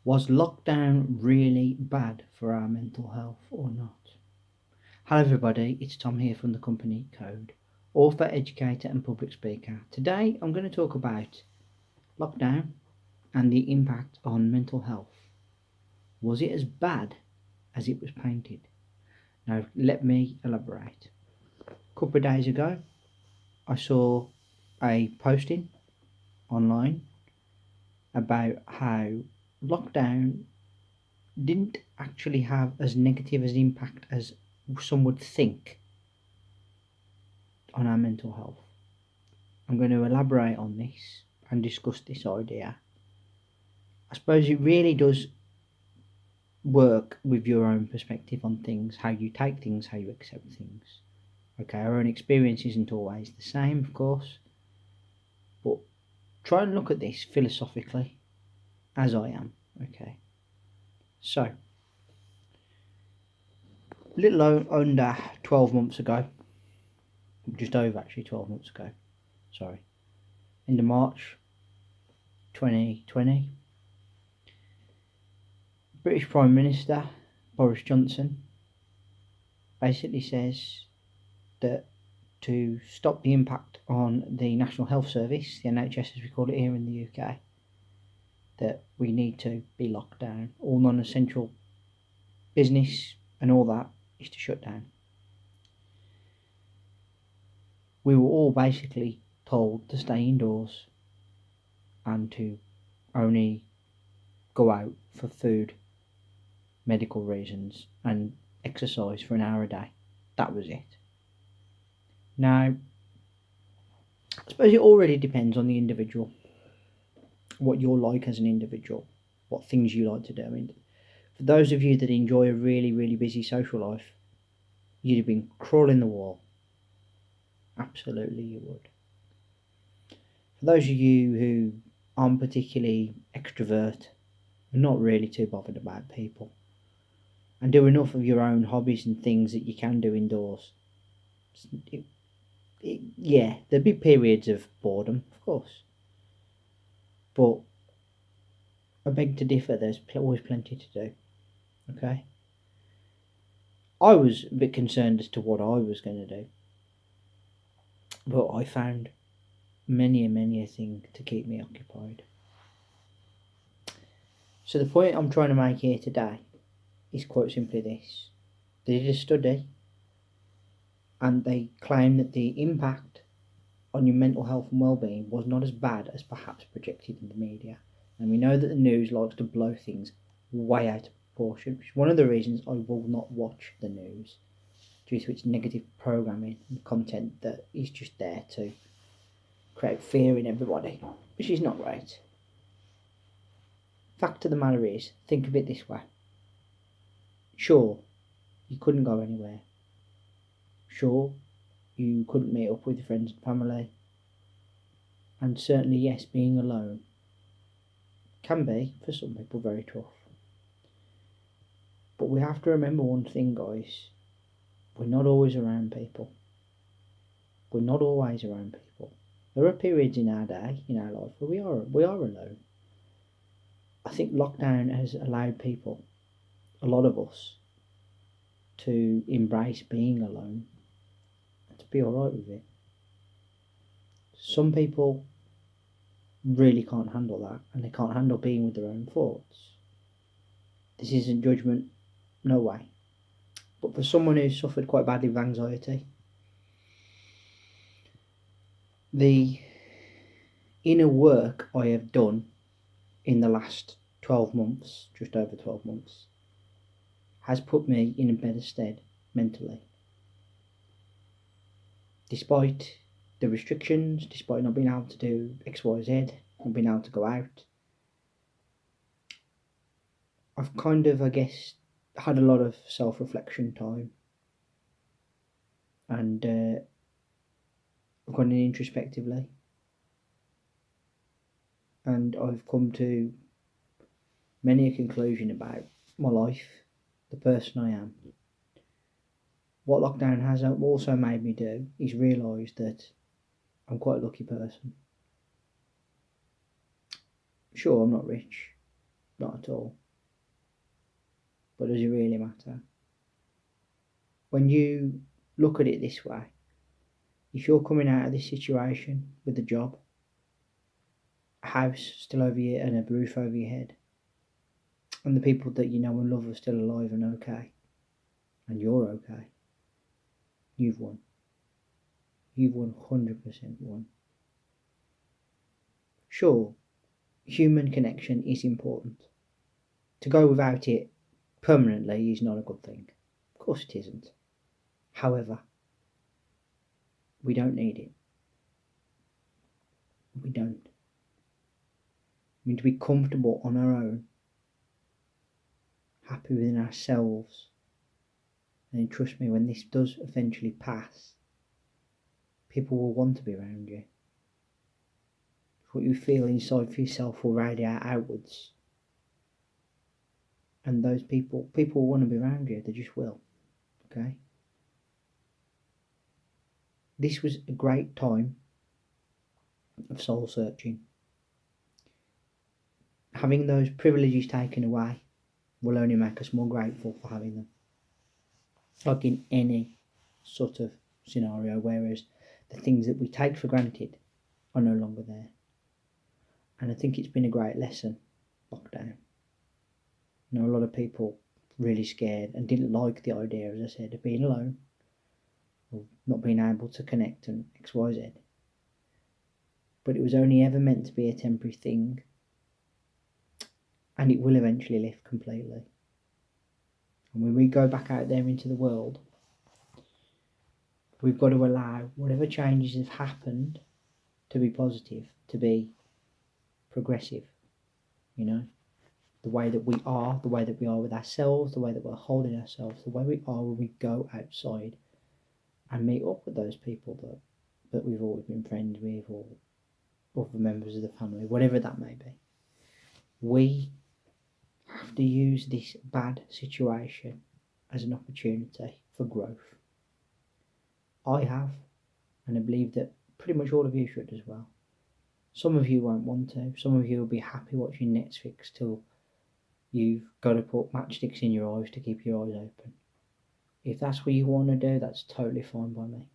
Was lockdown really bad for our mental health or not? Hello everybody, it's Tom here from the company Code, author, educator and public speaker. Today I'm going to talk about lockdown and the impact on mental health. Was it as bad as it was painted? Now let me elaborate. A couple of days ago I saw a posting online about how lockdown didn't actually have as negative an impact as some would think on our mental health. I'm going to elaborate on this and discuss this idea. I suppose it really does work with your own perspective on things, how you take things, how you accept things. Okay, our own experience isn't always the same, of course, but try and look at this philosophically, as I am. Okay, so a little under 12 months ago, just over actually 12 months ago, sorry, end of March 2020, British Prime Minister Boris Johnson basically says that to stop the impact on the National Health Service, the NHS as we call it here in the UK, that we need to be locked down. All non-essential business and all that is to shut down. We were all basically told to stay indoors and to only go out for food, medical reasons and exercise for an hour a day. That was it. Now, I suppose it already depends on the individual, what you're like as an individual, what things you like to do. I mean, for those of you that enjoy a really busy social life, you'd have been crawling the wall. Absolutely you would. For those of you who aren't particularly extrovert, are not really too bothered about people, and do enough of your own hobbies and things that you can do indoors, yeah, there'd be periods of boredom, of course, but I beg to differ, there's always plenty to do. Okay, I was a bit concerned as to what I was going to do, but I found many a thing to keep me occupied. So the point I'm trying to make here today is quite simply this. They did a study and they claim that the impact on your mental health and well-being was not as bad as perhaps projected in the media. And we know that the news likes to blow things way out of proportion, which is one of the reasons I will not watch the news, due to its negative programming and content that is just there to create fear in everybody, which is not right. Fact of the matter is, think of it this way. Sure, you couldn't go anywhere. Sure, you couldn't meet up with friends and family. And certainly, yes, being alone can be, for some people, very tough. But we have to remember one thing, guys. We're not always around people. We're not always around people. There are periods in our day, in our life, where we are alone. I think lockdown has allowed people, a lot of us, to embrace being alone and to be alright with it. Some people really can't handle that, and they can't handle being with their own thoughts. This isn't judgment, no way. But for someone who's suffered quite badly with anxiety, the inner work I have done in the last 12 months, just over 12 months, has put me in a better stead mentally. Despite the restrictions, despite not being able to do X, Y, Z, not being able to go out, I've kind of, I guess, had a lot of self-reflection time, and I've gone in introspectively, and I've come to many a conclusion about my life, the person I am. What lockdown has also made me do is realise that I'm quite a lucky person. Sure, I'm not rich, Not at all. But does it really matter? When you look at it this way, if you're coming out of this situation with a job, a house still over your and a roof over your head, and the people that you know and love are still alive and okay, and you're okay, you've won. You've 100% won. Sure, human connection is important. To go without it permanently is not a good thing. Of course it isn't. However, we don't need it. We don't. We need to be comfortable on our own, happy within ourselves. And then trust me, when this does eventually pass, people will want to be around you. What you feel inside for yourself will radiate outwards. And those people will want to be around you, they just will. Okay? This was a great time of soul searching. Having those privileges taken away will only make us more grateful for having them. Like in any sort of scenario, whereas the things that we take for granted are no longer there. And I think it's been a great lesson, lockdown. I know a lot of people really scared and didn't like the idea, as I said, of being alone or not being able to connect and XYZ. But it was only ever meant to be a temporary thing, and it will eventually lift completely. And when we go back out there into the world, we've got to allow whatever changes have happened to be positive, to be progressive, you know, the way that we are with ourselves, the way that we're holding ourselves, the way we are when we go outside and meet up with those people that we've always been friends with, or other members of the family, whatever that may be. We have to use this bad situation as an opportunity for growth. I have, and I believe that pretty much all of you should as well. Some of you won't want to. Some of you will be happy watching Netflix till you've got to put matchsticks in your eyes to keep your eyes open. If that's what you want to do, that's totally fine by me.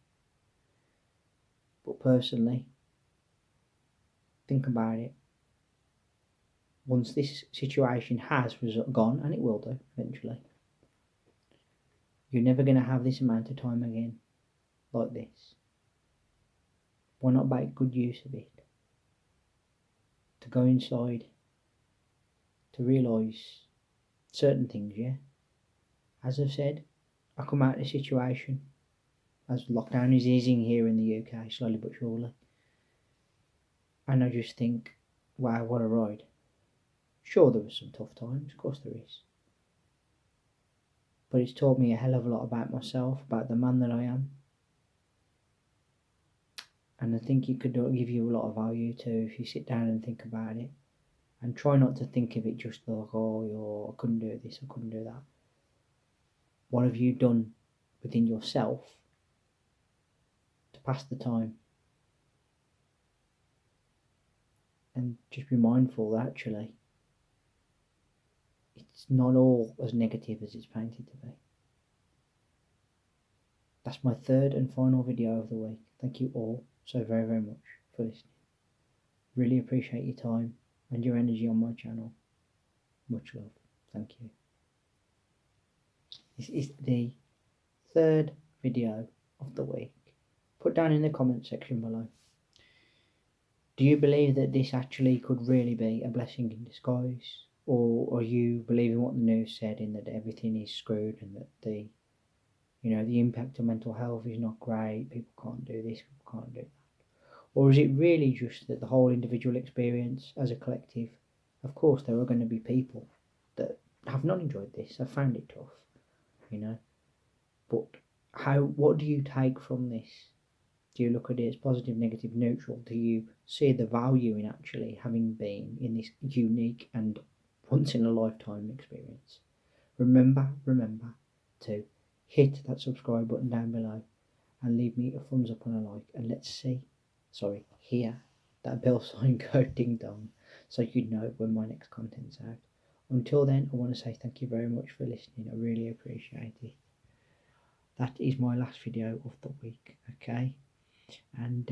But personally, think about it. Once this situation has gone, and it will do eventually, you're never going to have this amount of time again like this. Why not make good use of it? To go inside, to realise certain things, yeah? As I've said, I come out of the situation as lockdown is easing here in the UK, slowly but surely. And I just think, wow, what a ride. Sure, there were some tough times, of course there is. But it's taught me a hell of a lot about myself, about the man that I am. And I think it could give you a lot of value too if you sit down and think about it. And try not to think of it just like, oh, I couldn't do this, I couldn't do that. What have you done within yourself to pass the time? And just be mindful that actually it's not all as negative as it's painted to be. That's my third and final video of the week. Thank you all so very, very much for listening. Really appreciate your time and your energy on my channel. Much love. Thank you. This is the third video of the week. Put down in the comment section below. Do you believe that this actually could really be a blessing in disguise? Or are you believing what the news said in that everything is screwed and that the impact on mental health is not great, people can't do this, people can't do that? Or is it really just that the whole individual experience as a collective, of course there are going to be people that have not enjoyed this, have found it tough, but what do you take from this? Do you look at it as positive, negative, neutral? Do you see the value in actually having been in this unique and once in a lifetime experience? Remember to hit that subscribe button down below and leave me a thumbs up and a like, and hear that bell sign go ding dong so you know when my next content's out. Until then, I want to say thank you very much for listening. I really appreciate it. That is my last video of the week, okay? And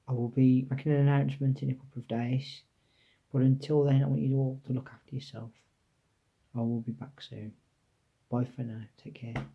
I will be making an announcement in a couple of days. But until then, I want you all to look after yourself. I will be back soon. Bye for now. Take care.